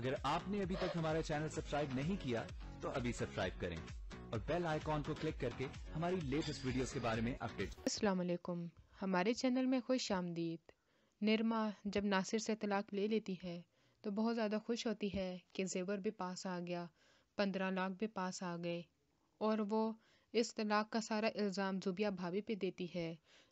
अगर आपने अभी तक हमारा चैनल सब्सक्राइब नहीं किया तो अभी सब्सक्राइब करें और बेल आइकॉन को क्लिक करके हमारी लेटेस्ट वीडियोस के बारे में अपडेट। अस्सलाम वालेकुम, हमारे चैनल में खुश आमदीद। निरमा जब नासिर से तलाक ले लेती है तो बहुत ज़्यादा खुश होती है कि जेवर भी पास आ गया, 15 लाख भी पास आ गए, और वो इस तलाक का सारा इल्ज़ाम ज़ुबिया भाभी पे देती है।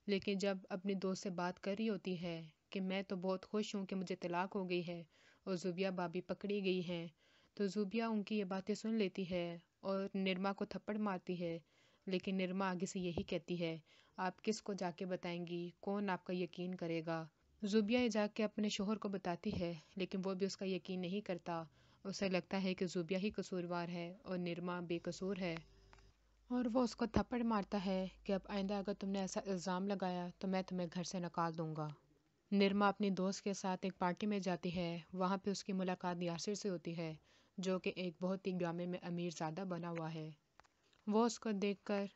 लेकिन जब अपनी दोस्त से बात कर रही होती है कि मैं तो बहुत खुश हूँ कि मुझे तलाक हो गई है और ज़ुबिया भाभी पकड़ी गई हैं, तो ज़ुबिया उनकी ये बातें सुन लेती है और निरमा को थप्पड़ मारती है। लेकिन निरमा आगे से यही कहती है, आप किसको जाके बताएंगी, कौन आपका यकीन करेगा। ज़ुबिया ये जाके अपने शोहर को बताती है, लेकिन वो भी उसका यकीन नहीं करता। उसे लगता है कि ज़ुबिया ही कसूरवार है और निरमा बेकसूर है, और वो उसको थप्पड़ मारता है कि अब आइंदा अगर तुमने ऐसा इल्ज़ाम लगाया तो मैं तुम्हें घर से निकाल दूंगा। निरमा अपनी दोस्त के साथ एक पार्टी में जाती है। वहाँ पे उसकी मुलाकात यासिर से होती है, जो कि एक बहुत ही गामे में अमीर ज़्यादा बना हुआ है। वो उसको देखकर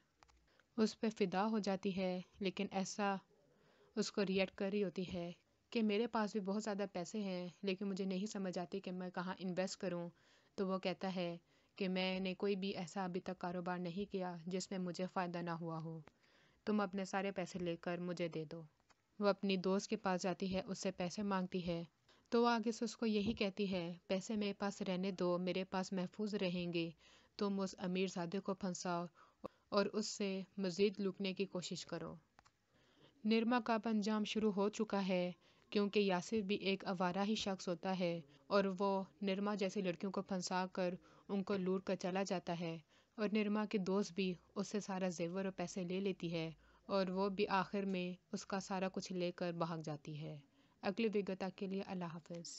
उस पे फ़िदा हो जाती है, लेकिन ऐसा उसको रिएक्ट कर रही होती है कि मेरे पास भी बहुत ज़्यादा पैसे हैं, लेकिन मुझे नहीं समझ आती कि मैं कहाँ इन्वेस्ट करूँ। तो वो कहता है कि मैंने कोई भी ऐसा अभी तक कारोबार नहीं किया जिसमें मुझे फ़ायदा ना हुआ हो। तुम अपने सारे पैसे लेकर मुझे दे दो। वो अपनी दोस्त के पास जाती है, उससे पैसे मांगती है, तो वो आगे से उसको यही कहती है, पैसे मेरे पास रहने दो, मेरे पास महफूज रहेंगे। तुम उस अमीरजादे को फंसाओ और उससे मज़ीद लूटने की कोशिश करो। निरमा का अब अंजाम शुरू हो चुका है, क्योंकि यासिर भी एक आवारा ही शख्स होता है और वो निरमा जैसी लड़कियों को फंसा कर उनको लूट कर चला जाता है, और निरमा की दोस्त भी उससे सारा जेवर और पैसे ले लेती है, और वो भी आखिर में उसका सारा कुछ लेकर भाग जाती है। अगली विगता के लिए अल्लाह हाफ़िज़।